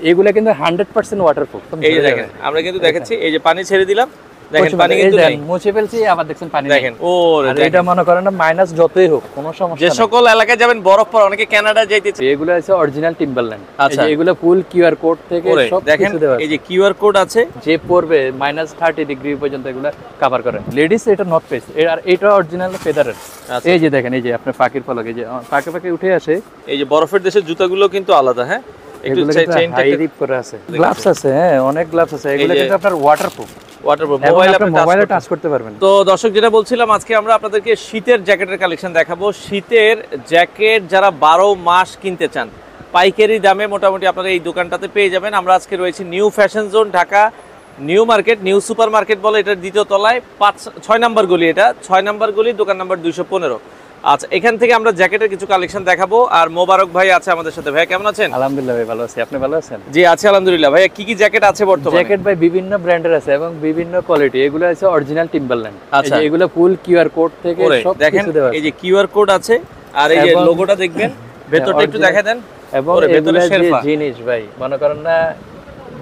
এগুলা কিন্তু 100% ওয়াটারপ্রুফ। এই যে দেখেন আমরা কিন্তু দেখাচ্ছি, এই যে পানি ছেড়ে দিলাম, দেখেন পানি কিন্তু নাই, মুছে ফেলছি আবার দেখছেন পানি দেখেন। ওরে আর এটা মনে করেন না মাইনাস যতই হোক কোনো সমস্যা যে নেই। সকল এলাকায় যাবেন বরফ পড়ে, অনেকে কানাডা যাইতেছে, এগুলো আছে অরিজিনাল টিম্বারল্যান্ড। আচ্ছা, এগুলো ফুল কিউআর কোড থেকে সব দেখেন কিছু দেওয়া আছে। এই যে কিউআর কোড আছে, যে পড়বে -30 ডিগ্রি পর্যন্ত এগুলো কভার করে। লেডিস এটা নট ফেস, আর এটা অরিজিনাল ফেদারের। এই যে দেখেন, এই যে আপনার পাখির ফলক, এই যে পাকে পাকে উঠে আসে। এই যে বরফের দেশের জুতাগুলো কিন্তু আলাদা, হ্যাঁ একটু চেইনটা হাই রিপ করে আছে। গ্লাভস আছে, হ্যাঁ অনেক গ্লাভস আছে। এগুলো কিন্তু আপনার ওয়াটারপ্রুফ, মোবাইলে টাচ করতে পারবেন। তো দর্শক যেটা বলছিলাম, আজকে আমরা আপনাদেরকে শীতের জ্যাকেটের কালেকশন দেখাবো। শীতের জ্যাকেট যারা 12 মাস কিনতে চান পাইকারি দামে মোটামুটি আপনারা এই দোকানটাতে পেয়ে যাবেন। আমরা আজকে রয়েছি new fashion zone, Dhaka new market, new super market বলে এটার দ্বিতীয় তলায়, 6 নম্বর গলি। এটা 6 নম্বর গলি, দোকান নাম্বার 215। আচ্ছা, এখান থেকে আমরা জ্যাকেটের কিছু কালেকশন দেখাবো। আর মোবারক ভাই আছে আমাদের সাথে। ভাই কেমন আছেন? আলহামদুলিল্লাহ ভাই ভালো আছি, আপনি ভালো আছেন? জি আছি আলহামদুলিল্লাহ। ভাই কি কি জ্যাকেট আছে বর্তমানে? জ্যাকেট ভাই বিভিন্ন ব্র্যান্ডের আছে এবং বিভিন্ন কোয়ালিটি। এগুলো আছে অরিজিনাল টিম্বারল্যান্ড। আচ্ছা, এগুলো ফুল কিউআর কোড থেকে সব কিছু দেওয়া আছে। এই যে কিউআর কোড আছে, আর এই যে লোগোটা দেখবেন, ভেতরটা একটু দেখায় দেন। এবং এগুলো যে জিনিস ভাই মনে করেন না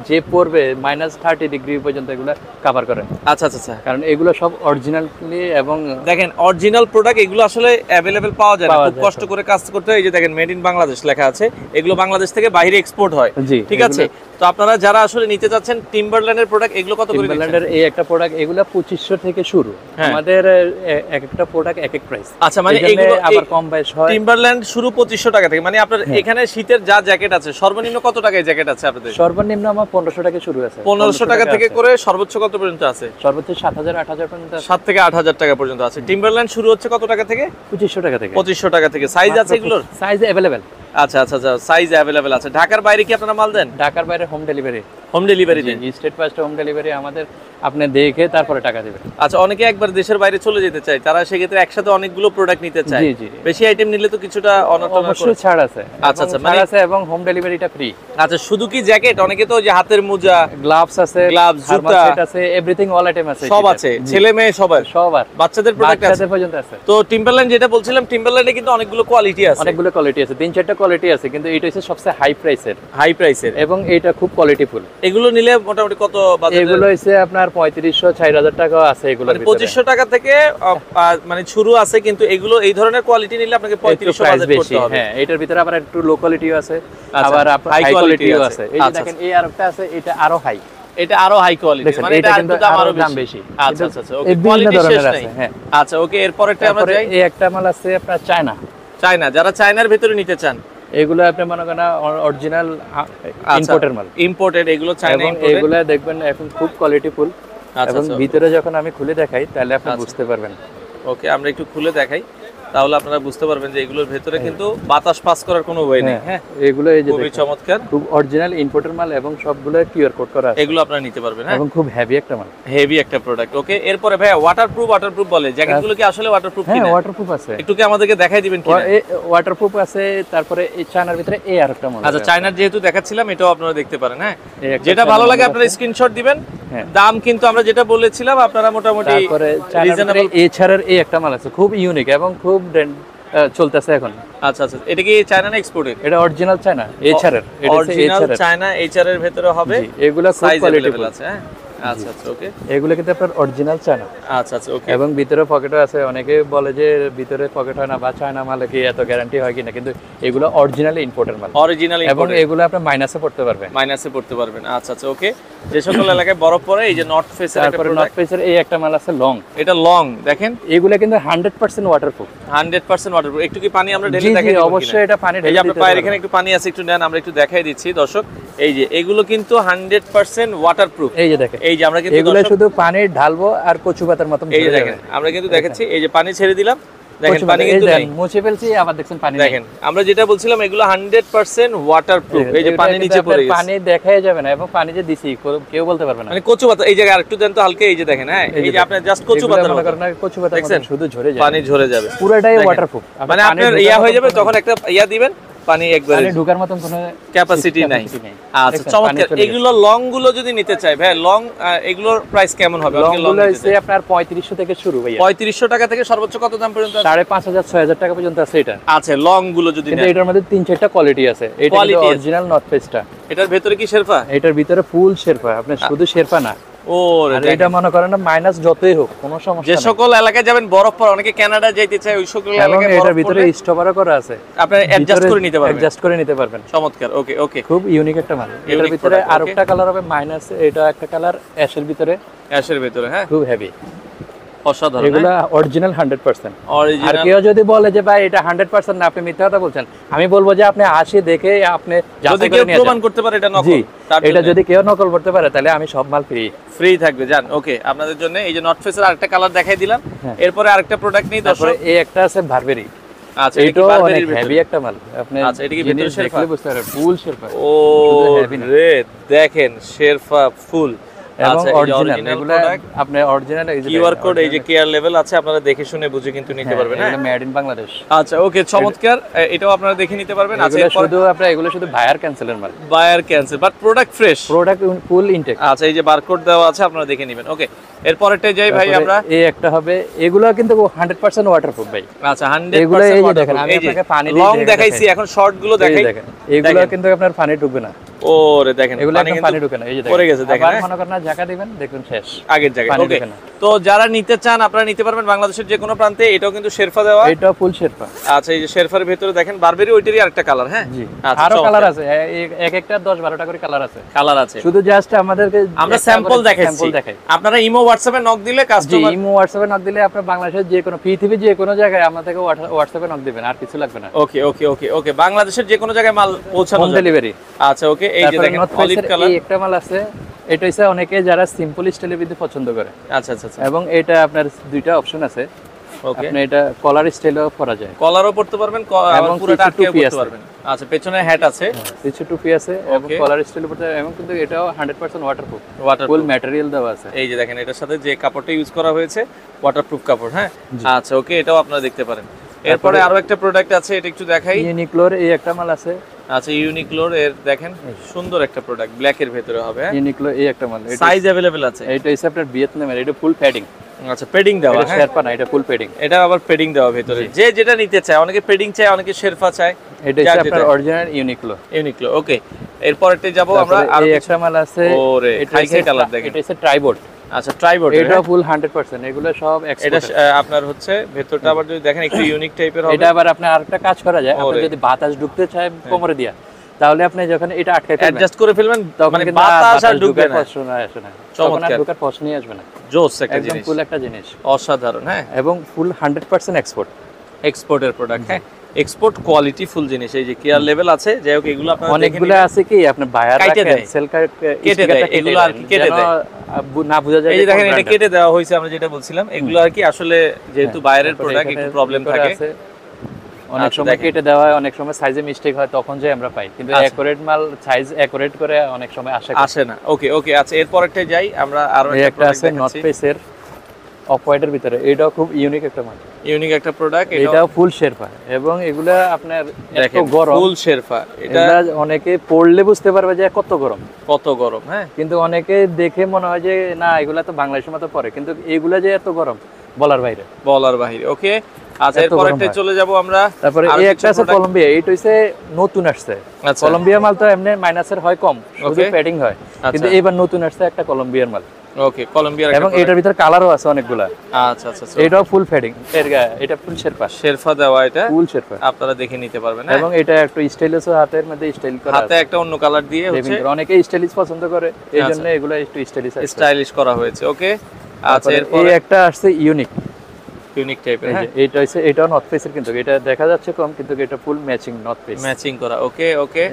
যে পড়বে -30 ডিগ্রি পর্যন্ত এগুলো কভার করে। আচ্ছা আচ্ছা আচ্ছা, কারণ এগুলো সব অরিজিনালি এবং দেখেন অরিজিনাল প্রোডাক্ট এগুলো আসলে अवेलेबल পাওয়া যায় না, খুব কষ্ট করে কাজ করতে হয়। এই যে দেখেন মেড ইন বাংলাদেশ লেখা আছে, এগুলো বাংলাদেশ থেকে বাইরে এক্সপোর্ট হয়। ঠিক আছে, তো আপনারা যারা আসলে নিতে যাচ্ছেন টিম্বারল্যান্ডের প্রোডাক্ট, এগুলো কত করে? টিম্বারল্যান্ডের এই একটা প্রোডাক্ট এগুলো 2500 থেকে শুরু। আমাদের এক একটা প্রোডাক্ট এক এক প্রাইস। আচ্ছা, মানে এগুলো আবার কম বেশ হয়। টিম্বারল্যান্ড শুরু 2500 টাকা থেকে। মানে আপনার এখানে শীতের যা জ্যাকেট আছে সর্বনিম্ন কত টাকায় জ্যাকেট আছে আপনাদের? সর্বনিম্ন আমার 1500 টাকা শুরু আছে। 1500 টাকা থেকে করে সর্বোচ্চ কত পর্যন্ত আছে? সর্বোচ্চ 7000 8000 পর্যন্ত। 7 থেকে 8000 টাকা পর্যন্ত আছে। টিম্বারল্যান্ড শুরু হচ্ছে কত টাকা থেকে? 2500 টাকা থেকে। 2500 টাকা থেকে। সাইজ আছে এগুলোর? Size available. আচ্ছা আচ্ছা আচ্ছা, সাইজ अवेलेबल আছে। ঢাকার বাইরে কি আপনারা মাল দেন? ঢাকার বাইরে হোম ডেলিভারি। হোম ডেলিভারি দেন? স্টেট ফার্স্ট হোম ডেলিভারি আমাদের, আপনি দেখে তারপরে টাকা দিবেন। আচ্ছা, অনেকে একবার দেশের বাইরে চলে যেতে চায়, তারা সেক্ষেত্রে একসাথে অনেকগুলো প্রোডাক্ট নিতে চায়। জি জি, বেশি আইটেম নিলে তো কিছুটা অবশ্যই ছাড় আছে। আচ্ছা আচ্ছা, মানে আছে এবং হোম ডেলিভারিটা ফ্রি। আচ্ছা, শুধু কি জ্যাকেট? অনেকে তো যে হাতের মোজা, গ্লাভস আছে, গ্লাভস, জুতা আছে, এভরিথিং অল আইটেম আছে, সব আছে। ছেলে মেয়ে সবার, বাচ্চাদের প্রোডাক্ট আছে, পর্যন্ত আছে। তো টিম্বারল্যান্ড যেটা বলছিলাম, টিম্বারল্যান্ডে কিন্তু অনেকগুলো কোয়ালিটি আছে, অনেকগুলো কোয়ালিটি আছে, 3-4টা কোয়ালিটি আছে, কিন্তু এটা হচ্ছে সবচেয়ে হাই প্রাইসের এবং এটা খুব কোয়ালিটিফুল। এগুলো নিলে মোটামুটি কত বাজেট? এগুলো হচ্ছে আপনার 3500-4000 টাকা আছে। এগুলো 2500 টাকা থেকে মানে শুরু আছে, কিন্তু এগুলো এই ধরনের কোয়ালিটি নিলে আপনাকে 3500 বাজেট করতে হবে। হ্যাঁ, এটার ভিতরে আবার একটু লো কোয়ালিটিও আছে, আবার হাই কোয়ালিটিও আছে। এই যে দেখেন এই আরেকটা আছে, এটা আরো হাই, এটা আরো হাই কোয়ালিটি, মানে এটা কিন্তু দাম বেশি। আচ্ছা আচ্ছা আচ্ছা, ওকে, কোয়ালিটি শেষ নাই। হ্যাঁ আচ্ছা, ওকে, এরপরটা আমরা যাই। এই একটা মাল আছে আপনার চায়না, যারা চায়নার ভিতরে নিতে চান, এগুলো আপনি মনে করেন অরিজিনাল ইম্পোর্টের মাল, ইম্পোর্টেড এগুলো চায়না ইম্পোর্টেড। এগুলো দেখবেন এখন খুব কোয়ালিটিফুল। এবং ভিতরে যখন আমি খুলে দেখাই তাহলে আপনি বুঝতে পারবেন। ওকে, আমরা একটু খুলে দেখাই, তাহলে আপনারা বুঝতে পারবেন যে এগুলোর ভিতরে কিন্তু বাতাস পাস করার কোনো ওয়ে নেই। হ্যাঁ, এগুলো এই যে খুবই চমৎকার, খুব অরিজিনাল ইম্পোর্টের মাল এবং সবগুলো কিউআর কোড করা আছে। এগুলো আপনারা নিতে পারবেন। হ্যাঁ, এবং খুব হেভি একটা মাল, হেভি একটা প্রোডাক্ট। ওকে, এরপরে ভাই ওয়াটারপ্রুফ বলে জ্যাকেটগুলো কি আসলে ওয়াটারপ্রুফ কিনা? হ্যাঁ, ওয়াটারপ্রুফ আছে। একটু কি আমাদেরকে দেখাই দিবেন কিনা? ওয়াটারপ্রুফ আছে। তারপরে এই চায়নার ভিতরে এই আরেকটা মাল। আচ্ছা, চায়নার যেহেতু দেখাচ্ছিলাম, এটাও আপনারা দেখতে পারেন। হ্যাঁ, যেটা ভালো লাগে আপনারা স্ক্রিনশট দিবেন। দাম কিন্তু আমরা যেটা বলেছিলাম আপনারা মোটামুটি রিজনেবল। এছাড়ার এই একটা মাল আছে খুব ইউনিক এবং খুব চলতেছে এখন। আচ্ছা আচ্ছা, এটা কি চায়না না এক্সপোর্টেড? এটা অরিজিনাল চায়না, এছাড়ার, এটা অরিজিনাল চায়না, এছারের ভিতরে হবে। এগুলা খুব কোয়ালিটিফুল আছে। হ্যাঁ, আচ্ছা আচ্ছা, ওকে, এগুলো কিন্তু আপনার অরিজিনাল চায়না। আচ্ছা আচ্ছা, ওকে, এবং ভিতরে পকেটও আছে। অনেকে বলে যে ভিতরে পকেট হয় না বা চায়না মালে কি এত গ্যারান্টি হয় কিনা, কিন্তু এগুলো অরিজিনালি ইম্পোর্টেড মাল, অরিজিনাল এবং এগুলো আপনি মাইনাসে পড়তে পারবেন। আচ্ছা আচ্ছা, ওকে, যে সকল এলাকায় বরফ পড়ে, এই যে নর্থ ফেসের একটা প্রোডাক্ট, নর্থ ফেসের এই একটা মাল আছে লং। এটা লং, দেখেন এগুলো কিন্তু 100% ওয়াটারপ্রুফ। 100% ওয়াটারপ্রুফ। একটু কি পানি আমরা ঢেলে দেখাই দিব? অবশ্যই, এটা পানি ঢেলে দিতে। এই যে আপনার পায়ের এখানে একটু পানি আছে, একটু নেন, আমরা একটু দেখাই দিচ্ছি দর্শক। এই যে এগুলো কিন্তু 100% ওয়াটারপ্রুফ। এই যে দেখেন, এই যে আমরা কিন্তু এগুলো শুধু পানি ঢালবো আর কচু পাতার মতো। এই যে দেখেন, আমরা কিন্তু দেখাচ্ছি, এই যে পানি ছেড়ে দিলাম, দেখেন পানি কিন্তু নাই, মুছে ফেলছি আবার দেখেন পানি নাই। দেখেন আমরা যেটা বলছিলাম, এগুলো 100% ওয়াটারপ্রুফ। এই যে পানি নিচে পড়ে গেছে, পানি দেখাই যাবে না, এবং পানি যে দিছি কেউ বলতে পারবে না। মানে কচু পাতা, এই জায়গায় আরেকটু দেন তো হালকা, এই যে দেখেন। হ্যাঁ, এই যে আপনি জাস্ট কচু পাতা মনে করেন না, কচু পাতা শুধু ঝরে যাবে, পানি ঝরে যাবে, পুরোটাই ওয়াটারপ্রুফ। মানে আপনার ইয়া হয়ে যাবে, তখন একটা ইয়া দিবেন, পানি একবারে পানি ঢোকার মতন কোনো ক্যাপাসিটি নাই। আচ্ছা দেখছেন, চমৎকার। পানি চলে এগুলো লং গুলো যদি নিতে চাই ভাই, লং এগুলোর প্রাইস কেমন হবে? লং অনেকে long গুলো নিতে হচ্ছে চায়। আপনার 3500 থেকে শুরু ভাইয়া, 3500 টাকা থেকে সর্বোচ্চ কত দাম পর্যন্ত আছে? 5500 6000 টাকা পর্যন্ত আছে এটা। আচ্ছা লং গুলো যদি কিন্তু নেন, এটার মধ্যে 3-4টা কোয়ালিটি আছে। এটা Quality আছে। অরিজিনাল নর্থ ফেসটা, এটার ভেতরে কি শেরফা? এটার ভিতরে ফুল শেরপা, আপনি শুধু শেরপা না, ওরে আর দেখেন। এটা মনে করেন না মাইনাস যতই হোক কোনো যে সমস্যা নেই। সকল এলাকায় যাবেন বরফ পড়ে, অনেকে কানাডা যাইতে চায়, ওই সকল এবং এলাকায় এটার বরফ ভিতরে পড়লে স্টপারও করা আছে, আপনি অ্যাডজাস্ট করে নিতে পারবেন। অ্যাডজাস্ট করে নিতে পারবেন। চমৎকার। ওকে ওকে, খুব ইউনিক একটা মাল। এটার ভিতরে product, আরেকটা কালার হবে মাইনাস, এটা একটা কালার অ্যাশের ভিতরে, অ্যাশের ভেতরে। হ্যাঁ খুব হেভি। অসাধারণ। এগুলা অরিজিনাল 100%। আর অরিজিনাল। কেউ যদি বলে যে ভাই এটা 100% না, আপনি মিথ্যা কথা বলছেন, আমি বলবো যে আপনি আসি দেখে আপনি যদি যাচাই কেউ করে নিয়ে প্রমাণ যান। করতে পারে এটা জি, নকল, তার এটা জন্য যদি কেউ নকল করতে পারে তাহলে আমি সব মাল ফ্রি। ফ্রি থাকবে। জান ওকে, আপনাদের জন্য এই যে নর্থ ফেসের আরেকটা কালার দেখাই দিলাম। হ্যাঁ। এরপরে আরেকটা প্রোডাক্ট নিয়ে তারপরে দর্শক। এই একটা আছে বারবেরি। আচ্ছা এটা কি এটাও অনেক বারবেরির ভেতরে? হেভি একটা মাল। আপনি আচ্ছা, এটা কি ভেতরে জিনিস শেরপা? দেখলে বুঝতে পারবেন ফুল শেরপা। ও শুধু heavy না। রে দেখেন শেরফা ফুল। এবং আচ্ছা এই যে অরিজিনাল, অরিজিনাল এগুলা প্রোডাক্ট, আপনি অরিজিনাল এই যে কিউআর কোড, এই যে কেয়ার লেভেল আছে, আপনারা দেখে শুনে বুঝে কিন্তু নিতে পারবেন। হ্যাঁ মেড ইন বাংলাদেশ। আচ্ছা ওকে, চমৎকার। এটাও আপনারা দেখে নিতে পারবেন। আচ্ছা এগুলো এরপর শুধু আপনি এগুলো শুধু বায়ার ক্যান্সেলের মাল, buyer cancel, but product fresh. Product full intact. আচ্ছা এই যে বারকোড দেওয়া আছে, আপনারা দেখে নেবেন। ওকে এরপরটাই যাই ভাই আমরা। এই একটা হবে, এগুলো কিন্তু 100% ওয়াটারপ্রুফ ভাই। আচ্ছা 100% এগুলো এই যে waterproof। দেখেন, আমি এই যে আপনাকে পানি দিয়ে লং দেখে দেখাইছি, এখন শর্ট গুলো এই দেখাই। দেখেন, এগুলো কিন্তু আপনার পানি ঢুকবে না। ওরে দেখেন এগুলো পানি একদম কিন্তু পানি ঢুকে না। এই যে পড়ে গেছে দেখেন। আবার হ্যাঁ? মনে করেন না জায়গা দিবেন, দেখুন শেষ আগের জায়গায়। পানি ওকে ঢুকে না। তো যারা নিতে চান আপনারা নিতে পারবেন বাংলাদেশের যে কোনো প্রান্তে। এটাও কিন্তু শেরফা দেওয়া। এটা ফুল শেরপা। আচ্ছা এই যে শেরফার ভেতরে দেখেন বারবেরি, ওইটারই আরেকটা কালার। হ্যাঁ জি, আচ্ছা আরো চমৎকার। কালার আছে, এক একটা 10-12টা করে কালার আছে। কালার আছে, শুধু জাস্ট আমাদেরকে আমরা একটা স্যাম্পল করে দেখাচ্ছি। স্যাম্পল দেখাই। আপনারা ইমো হোয়াটসঅ্যাপে নক দিলে জি, কাস্টমার ইমো হোয়াটসঅ্যাপে নক দিলে আপনার বাংলাদেশের যে কোনো পৃথিবীর যে কোনো জায়গায় আমাদের থেকে হোয়াটসঅ্যাপে নক দিবেন, আর কিছু লাগবে না। ওকে ওকে ওকে ওকে, বাংলাদেশের যে কোনো জায়গায় মাল পৌঁছানো হোম যাবে। ডেলিভারি। আচ্ছা ওকে, এই যে তারপরে দেখেন নর্থ অলিভ ফেসের কালার। এই একটা মাল আছে, এটা হচ্ছে অনেকে যারা সিম্পল স্টাইলের ভিতরে পছন্দ করে। আচ্ছা আচ্ছা আচ্ছা এবং এটা আপনার দুইটা অপশন আছে। ওকে, আপনি এটা কলার স্টাইলও করা যায়, কলারও পড়তে পারবেন, এবং পুরোটা কিছু আটকেও টুপি পড়তে আছে। পারবেন। আচ্ছা পেছনে হ্যাট আছে, কিছু টুপি আছে এবং Okay. কলার স্টাইল পড়তে, এবং কিন্তু এটাও 100% ওয়াটারপ্রুফ, ওয়াটার ফুল ম্যাটেরিয়াল দেওয়া আছে। এই যে দেখেন এটার সাথে যে কাপড়টা ইউজ করা হয়েছে ওয়াটারপ্রুফ কাপড়। হ্যাঁ আচ্ছা ওকে, এটাও আপনারা দেখতে পারেন। এরপরে আরো একটা প্রোডাক্ট আছে, এটা একটু দেখাই। ইউনিক্লোর এই একটা মাল আছে। আচ্ছা ইউনিক্লোর এর দেখেন সুন্দর একটা প্রোডাক্ট, ব্ল্যাক এর ভেতরে হবে। হ্যাঁ ইউনিক্লো এই একটা মাল, সাইজ अवेलेबल আছে। এটা হচ্ছে আপনার ভিয়েতনামের, এটা ফুল প্যাডিং। আচ্ছা পেডিং দেওয়া। এটা হ্যাঁ শেরপা না, এটা ফুল প্যাডিং। এটা আবার পেডিং দেওয়া ভেতরে, যে যেটা নিতে চায়, অনেকে পেডিং চায়, অনেকে শেরফা চায়। এটা হচ্ছে আপনার অরিজিনাল ইউনিক্লো। ইউনিক্লো। ওকে এরপরতে যাব আমরা। আর এই একটা মাল আছে, ওরে খাই খাই কালার দেখেন। এটা হচ্ছে ট্রাইবোর্ড। আচ্ছা ট্রাইবোর্ড, এটা ফুল 100%, এগুলো সব এটা এক্সপোর্ট। আপনার হচ্ছে ভেতরটা আবার যদি দেখেন একটু ইউনিক টাইপের হবে। এটা আবার আপনি আরেকটা কাজ করা যায়, আপনি ওরে। যদি বাতাস ঢুকতে চায় কোমরে দিয়া, তাহলে আপনি যখন এটা আটকাই ফেলবেন অ্যাডজাস্ট করে ফেলবেন, তখন মানে কিন্তু বাতাস আর ঢুকবে না। প্রশ্ন আসে না, তখন আর চমৎকার। ঢোকার প্রশ্নই আসবে না। জোস একটা একদম জিনিস, ফুল একটা জিনিস, অসাধারণ। হ্যাঁ এবং ফুল 100% এক্সপোর্ট। এক্সপোর্টের প্রোডাক্ট। হ্যাঁ এক্সপোর্ট কোয়ালিটি ফুল জিনিস। এই যে কেয়ার লেভেল আছে, যাই হোক এগুলো আপনারা দেখে অনেকগুলো আছে কি আপনি বায়ার কাইটে দেয়। ক্যান্সেল কেটে দেয়, এগুলো আর কি কেটে দেয়। না বোঝা যায়। এই যে দেখেন এটা কেটে দেওয়া হয়েছে, আমরা যেটা বলছিলাম এগুলো আর কি আসলে যেহেতু বাইরের প্রোডাক্ট একটু প্রবলেম থাকে। অনেক আচ্ছা, সময় দেখেন। কেটে দেওয়া হয়, অনেক সময় সাইজে মিস্টেক হয়, তখন যে আমরা পাই, কিন্তু আচ্ছা। অ্যাকুরেট মাল সাইজ অ্যাকুরেট করে অনেক সময় আসে না। ওকে ওকে আচ্ছা এরপরটাই যাই আমরা। আরো এই একটা একটা আছে নর্থ ফেসের অফ হোয়াইটের ভিতরে, এটাও খুব ইউনিক একটা মাল। ইউনিক একটা প্রোডাক্ট। এটাও ফুল শেরপা, এবং এগুলা আপনার এত দেখেন গরম, ফুল শেরফা। এটা এটা অনেকে পড়লে বুঝতে পারবে যে কত গরম, কত গরম। হ্যাঁ কিন্তু অনেকে দেখে মনে হয় যে না এগুলা তো বাংলাদেশের মতো পরে, কিন্তু এগুলা যে এত গরম বলার বাইরে। বলার বাহিরে। ওকে আচ্ছা এত গরম এরপরটাই হয়। চলে যাব আমরা। তারপরে আরো এই কিছু একটা আছে product- কলম্বিয়া, এইটা হইছে নতুন আসছে। আচ্ছা কলম্বিয়া মাল তো এমনি মাইনাসের হয় কম, শুধু Okay. প্যাডিং হয়, কিন্তু আচ্ছা। এবার নতুন আসছে একটা কলম্বিয়ার মাল, ওকে কলম্বিয়ার এবং এটার ভিতরে কালারও আছে অনেকগুলা। আচ্ছা আচ্ছা আচ্ছা। এটাও ফুল প্যাডিং, এটা ফুল শেরপা, শেরফা দেওয়া এটা ফুল শেরপা, আপনারা দেখে নিতে পারবেন। হ্যাঁ এবং এটা একটু স্টাইলিশ, হাতের মধ্যে স্টাইল করা হাতে একটা অন্য কালার দিয়ে হচ্ছে আছে। অনেকে স্টাইলিশ পছন্দ করে, এই আচ্ছা। জন্য এগুলো একটু স্টাইলিশ আছে। স্টাইলিশ করা হয়েছে। ওকে আচ্ছা এরপর এই একটা আসছে ইউনিক, ইউনিক টাইপের। হ্যাঁ এটা হচ্ছে, এটাও নর্থ ফেসের, কিন্তু এটা দেখা যাচ্ছে কম, কিন্তু এটা ফুল ম্যাচিং নর্থ ফেস। ম্যাচিং করা। ওকে ওকে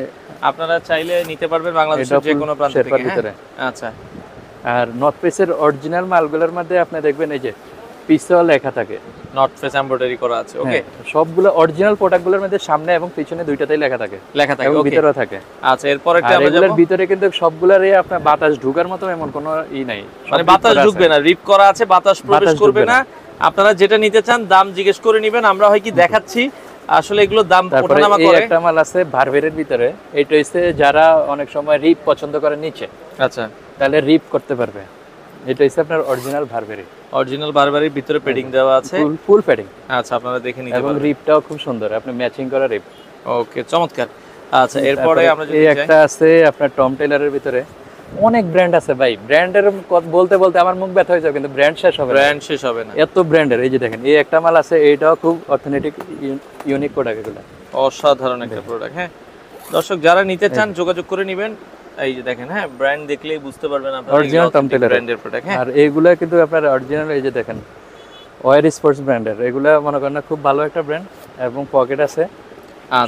আপনারা চাইলে নিতে পারবেন বাংলাদেশের এটা যে full কোনো প্রান্ত শেরপার থেকে। ভিতরে। হ্যাঁ আচ্ছা আর নর্থ ফেসের অরিজিনাল মালগুলোর মধ্যে আপনি দেখবেন এই যে পিছনে লেখা থাকে, নর্থ ফেস এমব্রয়ডারি করা আছে। ওকে হ্যাঁ, সবগুলো অরিজিনাল প্রোডাক্টগুলোর মধ্যে সামনে এবং পিছনে দুইটাতেই লেখা থাকে, লেখা থাকে। এবং ওকে ভিতরেও থাকে। আচ্ছা এরপর একটা আর আমরা এগুলোর যাব, ভিতরে কিন্তু সবগুলোরই আপনার বাতাস ঢোকার মতো এমন কোনো নাই, মানে বাতাস ঢুকবে না, রিপ করা আছে, বাতাস প্রবেশ বাতাস করবে ঢুকবে না। আপনারা যেটা নিতে চান দাম জিজ্ঞেস করে নেবেন, আমরা হয় কি দেখাচ্ছি আসলে এগুলোর দাম তারপরে ওঠানামা এই করে। একটা মাল আছে ভারভেরের ভিতরে, এটা হচ্ছে যারা অনেক সময় রিপ পছন্দ করে নিচে, আচ্ছা, তাহলে রিপ করতে পারবে। এটা হচ্ছে আপনার অরিজিনাল ভারভেরি, অরিজিনাল বারবারির ভিতরে পেডিং দেওয়া আছে। ফুল প্যাডিং। আচ্ছা, আপনারা দেখে নিতে এবং পারবেন। রিপটাও খুব সুন্দর, আপনি ম্যাচিং করা রিপ। ওকে, চমৎকার। আচ্ছা, এরপরে আমরা যদি এই যাই, একটা আছে আপনার টম টেইলারের ভিতরে, অনেক ব্র্যান্ড আছে ভাই। ব্র্যান্ডের বলতে বলতে আমার মুখ ব্যথা হয়ে যাবে, কিন্তু ব্র্যান্ড শেষ হবে না। ব্র্যান্ড শেষ হবে না। এত ব্র্যান্ডের। এই যে দেখেন এই একটা মাল আছে, এইটাও খুব অথেন্টিক ইউনিক প্রোডাক্ট এগুলো। অসাধারণ একটা প্রোডাক্ট। হ্যাঁ, দর্শক যারা নিতে চান যোগাযোগ করে নেবেন। এই যে দেখেন, হ্যাঁ, ব্র্যান্ড দেখলেই বুঝতে পারবেন আপনারা অরিজিনাল টম টেইলার ব্র্যান্ডের প্রোডাক্ট। হ্যাঁ, আর এইগুলা কিন্তু আপনার অরিজিনাল। এই যে দেখেন ওয়ার স্পোর্টস ব্র্যান্ডের, এগুলা মনে করেন না খুব ভালো একটা ব্র্যান্ড, এবং পকেট আছে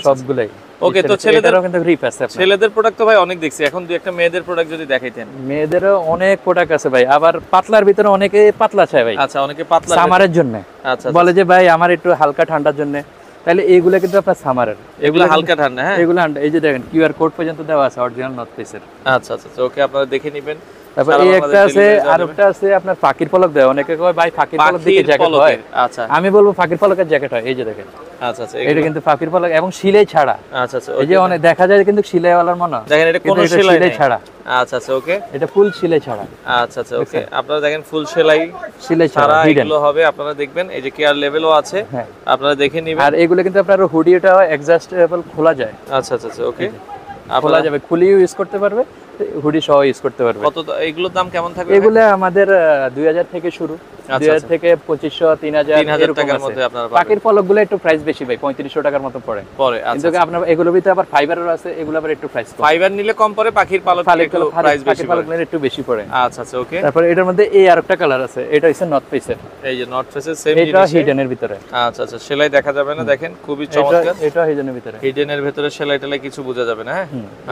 সবগুলাই। ওকে, তো ছেলেদেরও কিন্তু রিপ আছে আপনার। ছেলেদের প্রোডাক্ট তো ভাই অনেক দেখছি, এখন দুই একটা মেয়েদের প্রোডাক্ট যদি দেখাইতেন। মেয়েদেরও অনেক প্রোডাক্ট আছে ভাই, আবার পাতলার ভিতরে অনেকে পাতলা চায় ভাই। আচ্ছা, অনেকে পাতলা সামারের জন্য আচ্ছা, বলে যে ভাই আমার একটু হালকা ঠান্ডার জন্য, তাহলে এইগুলা কিন্তু আপনার সামারের, এগুলো হালকা ঠান্ডা। হ্যাঁ, এগুলো এই যে দেখেন কিউআর কোড পর্যন্ত দেওয়া আছে অরিজিনাল নর্থ ফেসের। আচ্ছা আচ্ছা, ওকে, আপনারা দেখে নেবেন। তারপর এই একটা আছে, আর একটা আছে আপনার ফাকির পলক দেয়। অনেকে কয় ভাই ফাকির পলক দিকে জ্যাকেট হয়। আচ্ছা, আমি বলবো ফাকির পলকের জ্যাকেট হয়। এই যে দেখেন, আচ্ছা আচ্ছা, এটা কিন্তু ফাকির পলক এবং সিলাই ছাড়া। আচ্ছা আচ্ছা, এই যে অনেক দেখা যায় কিন্তু সিলাই ওয়ালার মনে হয়, দেখেন এটা কোনো কিন্তু সেলাই সিলাই ছাড়া। আচ্ছা আচ্ছা, ওকে, এটা ফুল সিলাই ছাড়া। আচ্ছা আচ্ছা, ওকে, আপনারা দেখেন ফুল সেলাই সিলাই ছাড়া ছাড়া হিডেন। এগুলো হবে। আপনারা দেখবেন এই যে কেয়ার লেভেলও আছে, হ্যাঁ, আপনারা দেখে নেবেন। আর এগুলো কিন্তু আপনার হুডিটা অ্যাডজাস্টেবল খোলা যায়। আচ্ছা আচ্ছা, ওকে, খোলা আপনারা যাবে, খুলিও ইউজ করতে পারবে, হুডি সহ ইউজ করতে পারবে। কত এগুলোর দাম কেমন থাকবে? এগুলো আমাদের 2000 থেকে শুরু, 2000 থেকে 2500 3000 3000 টাকার মধ্যে আপনারা পাবেন। পাখির পলকগুলো একটু প্রাইস বেশি ভাই, 3500 টাকার মতো পড়ে। আচ্ছা, কিন্তু আপনার এগুলোর ভিতরে আবার ফাইবারও আছে, এগুলো আবার একটু প্রাইস কম। ফাইবার নিলে কম পড়ে, পাখির পালক একটু প্রাইস বেশি পাখির পড়ে। পলক নিলে একটু বেশি পড়ে। আচ্ছা আচ্ছা, ওকে, তারপরে এটার মধ্যে এই আরেকটা কালার আছে, এটা হচ্ছে নর্থ ফেসের। এই যে নর্থ ফেসের সেম এটা জিনিস। হিডেনের ভিতরে। আচ্ছা আচ্ছা, সেলাই দেখা যাবে না, দেখেন খুবই চমৎকার। এটা হিডেনের ভিতরে। হিডেনের ভিতরে সেলাই টেলাই কিছু বোঝা যাবে না। হ্যাঁ,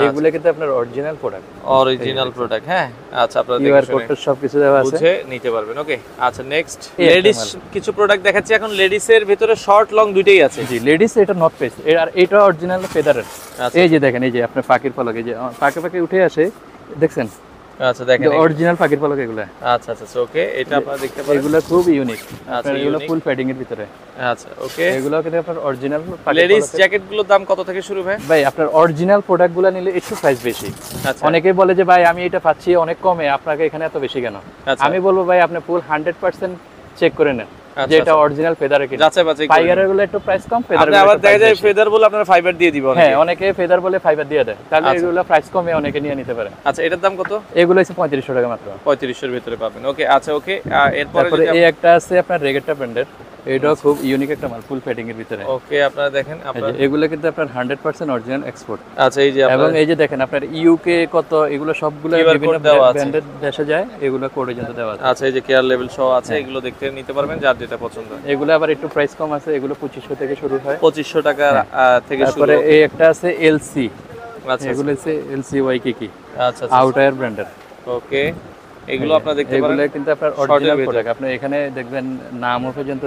এগুলো কিন্তু আপনার অরিজিনাল প্রোডাক্ট, অরিজিনাল প্রোডাক্ট। হ্যাঁ, আচ্ছা, আপনারা কিউআর দেখে কোড শুনে সবকিছু দেওয়া আছে, বুঝে নিতে পারবেন। ওকে, আচ্ছা, নেক্সট এই একটা লেডিস কিছু প্রোডাক্ট দেখাচ্ছি এখন। লেডিস এর ভিতরে শর্ট লং দুইটাই আছে। জি, লেডিস এটা নর্থ ফেস, আর এটা অরিজিনাল ফেদারের। আচ্ছা। এই যে দেখেন, এই যে আপনার পাখির পলক, এই যে পাকে উঠে আসে, দেখছেন? আচ্ছা, দেখেন অরিজিনাল পাখির পলক এগুলা। আচ্ছা আচ্ছা, ওকে, এটা আপনারা দেখতে পারেন। এগুলো খুব ইউনিক। আচ্ছা, এগুলো unique। ফুল প্যাডিং এর ভিতরে। আচ্ছা, ওকে, এগুলো কিন্তু আপনার অরিজিনাল লেডিস জ্যাকেট গুলোর দাম কত থেকে শুরু ভাই? ভাই আপনার অরিজিনাল প্রোডাক্টগুলো নিলে একটু প্রাইস বেশি। আচ্ছা, অনেকেই বলে যে ভাই আমি এটা পাচ্ছি অনেক কমে, আপনাকে এখানে এত বেশি কেন? আচ্ছা। আমি বলবো ভাই আপনি ফুল 100% চেক করে নেন আচ্ছা, যে এটা অরিজিনাল ফেদারে কিনা। যাচাই বাছাই করে ফাইবারের গুলো একটু প্রাইস কম, আপনি ফেদারের আবার দেখা যায় ফেদার বলে আপনারা ফাইবার দিয়ে দিবেন। হ্যাঁ, অনেকে ফেদার বলে ফাইবার দিয়ে দেয়, তাহলে আচ্ছা। এগুলো প্রাইস কমে অনেকে নিয়ে নিতে পারে। আচ্ছা, এটার দাম কত? এগুলো হচ্ছে 3500 টাকা মাত্র। 3500 এর ভিতরে পাবেন। ওকে, আচ্ছা, ওকে, এরপরে তারপরে যদি এই একটা আছে আপনার রেগেটা ব্র্যান্ডের, এটাও খুব ইউনিক একটা মাল, ফুল প্যাডিং এর ভিতরে। ওকে, আপনারা দেখেন এই আপনারা। যে এগুলো কিন্তু আপনার 100% অরিজিনাল এক্সপোর্ট। আচ্ছা, এই যে এবং আপনারা এই যে দেখেন আপনার ইউকে কত, এগুলো সবগুলো QR বিভিন্ন code দেওয়া আছে। ব্র্যান্ডের দেশে যায়, এগুলো কোড পর্যন্ত দেওয়া আছে। আচ্ছা, এই যে কেয়ার লেভেল সহ আছে, এগুলো দেখতে নিতে পারবেন যার যেটা পছন্দ হয়। এগুলো আবার একটু প্রাইস কম আছে, এগুলো 2500 থেকে শুরু হয়। 2500 টাকা থেকে শুরু। তারপরে এই একটা আছে এলসি, আচ্ছা, এগুলো হচ্ছে এলসি ওয়াইকিকি, আচ্ছা, আউটার ব্র্যান্ডের। ওকে, এগুলো আপনারা দেখতে পারেন। এগুলো কিন্তু আপনার অরিজিনাল প্রোডাক্ট। আপনি এখানে দেখবেন নামও পর্যন্ত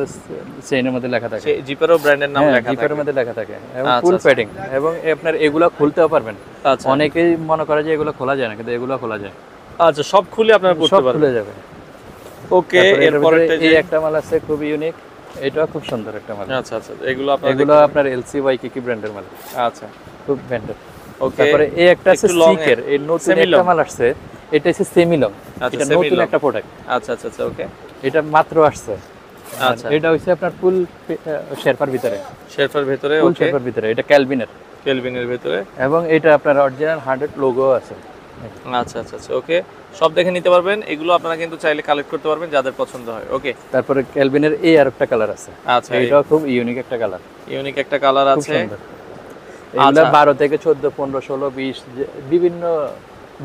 চেইনের মধ্যে লেখা থাকে, সেই জিপারও ব্র্যান্ডের নাম লেখা থাকে। জিপারের মধ্যে লেখা থাকে, এবং আচ্ছা, ফুল আচ্ছা। প্যাডিং। এবং আপনার এগুলো খুলতেও পারবেন। আচ্ছা, অনেকেই মনে করে যে এগুলো খোলা যায় না, কিন্তু এগুলো খোলা যায়, আচ্ছা, সব খুলে আপনারা পড়তে সব পারবেন। খুলে যাবে। ওকে, এরপরে এই একটা মাল আছে খুব ইউনিক, এটাও খুব সুন্দর একটা মাল। আচ্ছা আচ্ছা, এগুলো আপনারা এগুলো আপনার এলসি ওয়াইকিকি ব্র্যান্ডের মাল, আচ্ছা, খুব ব্র্যান্ডেড। ওকে, তারপরে এই একটা আছে একটু long সিকের, এই নতুন semi একটা long। মাল আসছে, এটা হচ্ছে সেমি লং। আচ্ছা, এটা semi নতুন long। একটা প্রোডাক্ট, আচ্ছা আচ্ছা আচ্ছা, ওকে, এটা মাত্র আসছে। আচ্ছা, এটা হচ্ছে আপনার ফুল শেরপার ভিতরে, শেরফার ভিতরে। ফুল ওকে, শেরপার ভিতরে, এটা ক্যালভিনের। কেলভিনের ভিতরে। এবং এটা আপনার অরিজিনাল 100 লোগো আছে। আচ্ছা আচ্ছা আচ্ছা, ওকে, সব দেখে নিতে পারবেন। এগুলো আপনারা কিন্তু চাইলে কালেক্ট করতে পারবেন যাদের পছন্দ হয়। ওকে, তারপরে ক্যালভিনের এই আরেকটা কালার আছে, আচ্ছা, এটাও খুব ইউনিক একটা কালার, ইউনিক একটা কালার খুব আছে। সুন্দর। এগুলা 12 থেকে 14 15 16 20 বিভিন্ন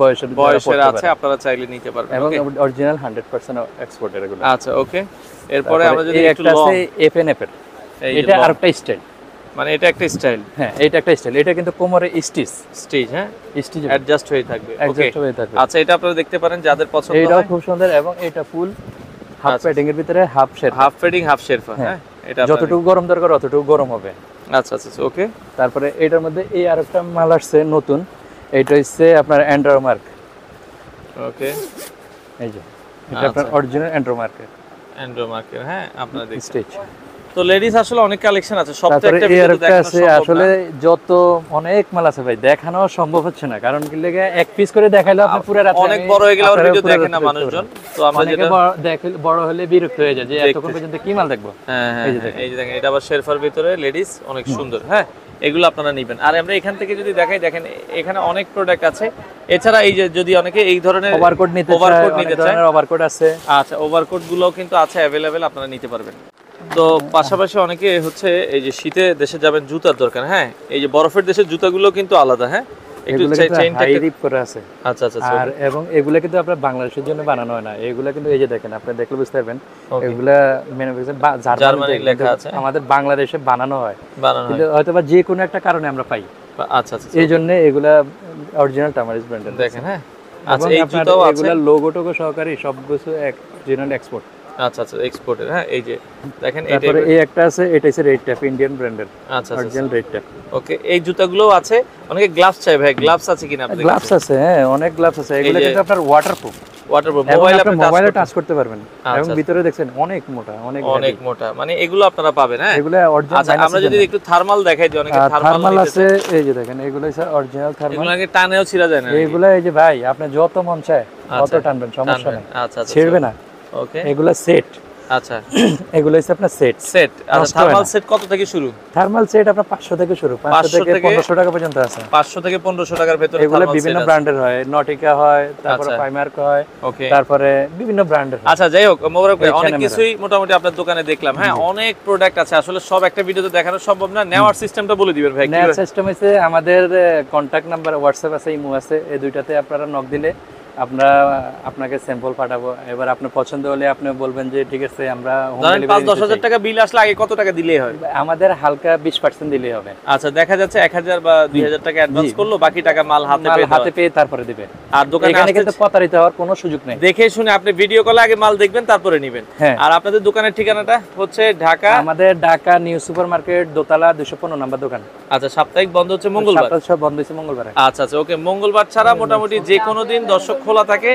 বয়সের যারা বয়সের পড়তে আছে, পারে। আপনারা চাইলে নিতে পারবেন। এবং ওকে, অরিজিনাল 100% এক্সপোর্টের এগুলো। আচ্ছা, ওকে, এরপরে আমরা যদি একটু একটা লং, আছে এফএনএফ এর, এই এটা long, আরেকটা স্টাইল। মানে এটা একটা স্টাইল হ্যাঁ, এটা একটা স্টাইল, এটা কিন্তু কোমরে স্টিচ স্টেজ, হ্যাঁ, স্টিচ অ্যাডজাস্ট হয়ে থাকবে। ওকে, অ্যাডজাস্ট হয়ে থাকবে। আচ্ছা, এটা আপনারা দেখতে পারেন যাদের পছন্দ এটাও হয়। খুব সুন্দর, এবং এটা ফুল হাফ আচ্ছা। প্যাডিং এর ভিতরে half shade, half fading half শেরফা। হ্যাঁ, হ্যাঁ, এটা যতটুকু গরম দরকার অতটুকু গরম হবে। আচ্ছা আচ্ছা, ওকে, তারপরে এটার মধ্যে এই আরেকটা মাল আসছে নতুন, এটা হচ্ছে আপনার অ্যান্ড্রো মার্ক। ওকে, এই যে এটা আপনার আচ্ছা। অরিজিনাল অ্যান্ড্রো মার্কের অ্যান্ড্রো মার্কের। হ্যাঁ, আপনারা দেখছেন। স্টিচ। তো তো লেডিস আসলে অনেক কালেকশন আছে, সব তো তারপরে একটা এই ভিডিওতে আরেকটা দেখানো আছে, সম্ভব আসলে না। যত অনেক মাল আছে ভাই, দেখানো সম্ভব হচ্ছে না, কারণ কি লেগে এক পিস করে দেখাইলো আপনি পুরো রাত অনেক বড় হয়ে গেলে আবার ভিডিও দেখে না মানুষজন, তো আমরা অনেকে যেটা বড় হলে বিরক্ত হয়ে যায় যে এতক্ষণ পর্যন্ত কি মাল দেখবো। হ্যাঁ হ্যাঁ এই যে হ্যাঁ, এই যে দেখেন এটা আবার শেরফার ভিতরে লেডিস অনেক সুন্দর। হ্যাঁ, এগুলো আপনারা নেবেন। আর আমরা এখান থেকে যদি দেখাই, দেখেন এখানে অনেক প্রোডাক্ট আছে। এছাড়া এই যে যদি অনেকে এই ধরনের ওভারকোট নিতে চায়, ওভারকোট অনেক নিতে চায়, ধরনের ওভারকোট আছে। আচ্ছা ওভারকোট গুলো কিন্তু আছে অ্যাভেলেবেল, আপনারা নিতে পারবেন। তো পাশাপাশি অনেকে হচ্ছে এই যে শীতে দেশে যাবেন জুতার দরকার, হ্যাঁ এই যে বরফের দেশের জুতাগুলো কিন্তু আলাদা। হ্যাঁ, একটু এগুলো কিন্তু চেইনটা হাই রিপ করে আছে। আচ্ছা আচ্ছা আচ্ছা, আর এবং এগুলো কিন্তু আপনার বাংলাদেশের জন্য বানানো হয় না, এগুলো কিন্তু এই যে দেখেন আপনি দেখলে বুঝতে পারবেন, Okay. এগুলা ম্যানুফ্যাকচার জার্মানি লেখা আছে, আমাদের বাংলাদেশে বানানো হয়, বানানো হয়। কিন্তু হয়তোবা যে কোনো একটা কারণে আমরা পাই, আচ্ছা আচ্ছা, এই জন্য এগুলা অরিজিনাল টামারিস ব্র্যান্ডের দেখেন। হ্যাঁ, এবং আচ্ছা এই আপনার জুতাও আছে। এগুলা লোগো টোগো সহকারে সব কিছু অরিজিনাল এক্সপোর্ট। আচ্ছা আচ্ছা, এক্সপোর্টের। হ্যাঁ, এই যে দেখেন এটা। তারপরে এই একটা আছে, এটা হচ্ছে রেড ট্যাপ, ইন্ডিয়ান ব্র্যান্ডের আচ্ছা আচ্ছা, অরিজিনাল রেড ট্যাপ। ওকে, এই জুতাগুলোও আছে। অনেকে গ্লাভস চাই ভাই, গ্লাভস আছে কিনা আপনাদের গ্লাভস আছে, হ্যাঁ অনেক গ্লাভস আছে, এগুলো যে- কিন্তু আপনার ওয়াটারপ্রুফ, ওয়াটারপ্রুফ, এবং মোবাইল আপনি আপনি মোবাইলে টাচ করতে পারবেন, এবং আচ্ছা। ভিতরে দেখছেন অনেক মোটা, অনেক অনেক heavy। মোটা, মানে এগুলো আপনারা পাবেন। হ্যাঁ, এগুলো অরিজিনাল। আচ্ছা আমরা যদি একটু থার্মাল দেখাই দিই, অনেকে থার্মাল থার্মাল আছে, এই যে দেখেন এগুলো হচ্ছে অরিজিনাল থার্মাল। এগুলো নাকি টানেও ছিঁড়া যায় না নাকি? এগুলো এই যে ভাই আপনি যত মন চায় তত আচ্ছা, টানবেন, সমস্যা নেই, আচ্ছা আচ্ছা, ছিড়বে না। ওকে, এগুলো সেট, আচ্ছা এগুলো হচ্ছে আপনার সেট। সেট। আচ্ছা, নষ্ট হয় থার্মাল না। সেট কত থেকে শুরু? থার্মাল সেট আপনার 500 থেকে শুরু, 500 থেকে 1500 টাকা পর্যন্ত আছে। 500 থেকে 1500 টাকার ভেতরে এগুলো থার্মাল বিভিন্ন সেট আছে। ব্র্যান্ডের হয়, নটিকা হয়, তারপরে আচ্ছা। প্রাইমার্ক হয়, ওকে, তারপরে বিভিন্ন ব্র্যান্ডের হয়। আচ্ছা যাই হোক মোবারক ভাই, এইখানে অনেক মেরা। কিছুই মোটামুটি আপনার দোকানে দেখলাম। হ্যাঁ, অনেক প্রোডাক্ট আছে, আসলে সব একটা ভিডিওতে দেখানো সম্ভব না। নেওয়ার সিস্টেমটা বলে দিবেন ভাই। নেট সিস্টেম হচ্ছে আমাদের কন্টাক্ট নাম্বার, হোয়াটসঅ্যাপ আছে, ইমো আছে, এই দুইটাতে আপনারা নক দিলে আমরা আপনাকে স্যাম্পল পাঠাবো। এবার আপনার পছন্দ হলে আপনি বলবেন যে ঠিক আছে আমরা হোম ধরেন ডেলিভারি 5-10 হাজার টাকা বিল আসলে আগে কত টাকা দিলেই হয়? আমাদের হালকা 20% দিলেই হবে। আচ্ছা, দেখা যাচ্ছে 1000 বা 2000 টাকা অ্যাডভান্স করলো, বাকি টাকা মাল হাতে মাল পেয়ে হাতে পেয়ে তারপরে দিবে। আর দোকানে এখানে আসতে কিন্তু প্রতারিত হওয়ার কোনো সুযোগ নেই। দেখে শুনে আপনি ভিডিও কলে আগে মাল দেখবেন, তারপরে নেবেন। হ্যাঁ। আর আপনাদের দোকানের ঠিকানাটা হচ্ছে ঢাকা, আমাদের ঢাকা নিউ সুপার মার্কেট, দোতলা 215 নাম্বার দোকান। আচ্ছা সাপ্তাহিক বন্ধ হচ্ছে মঙ্গলবার। সপ্তাহে সব বন্ধ হচ্ছে মঙ্গলবারে। আচ্ছা আচ্ছা, ওকে, মঙ্গলবার ছাড়া মোটামুটি যে কোনো দিন দর্শক খোলা থাকে।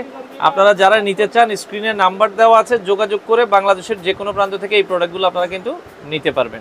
আপনারা যারা নিতে চান স্ক্রিনে নাম্বার দেওয়া আছে, যোগাযোগ করে বাংলাদেশের যে কোনো প্রান্ত থেকে এই প্রোডাক্টগুলো আপনারা কিন্তু নিতে পারবেন।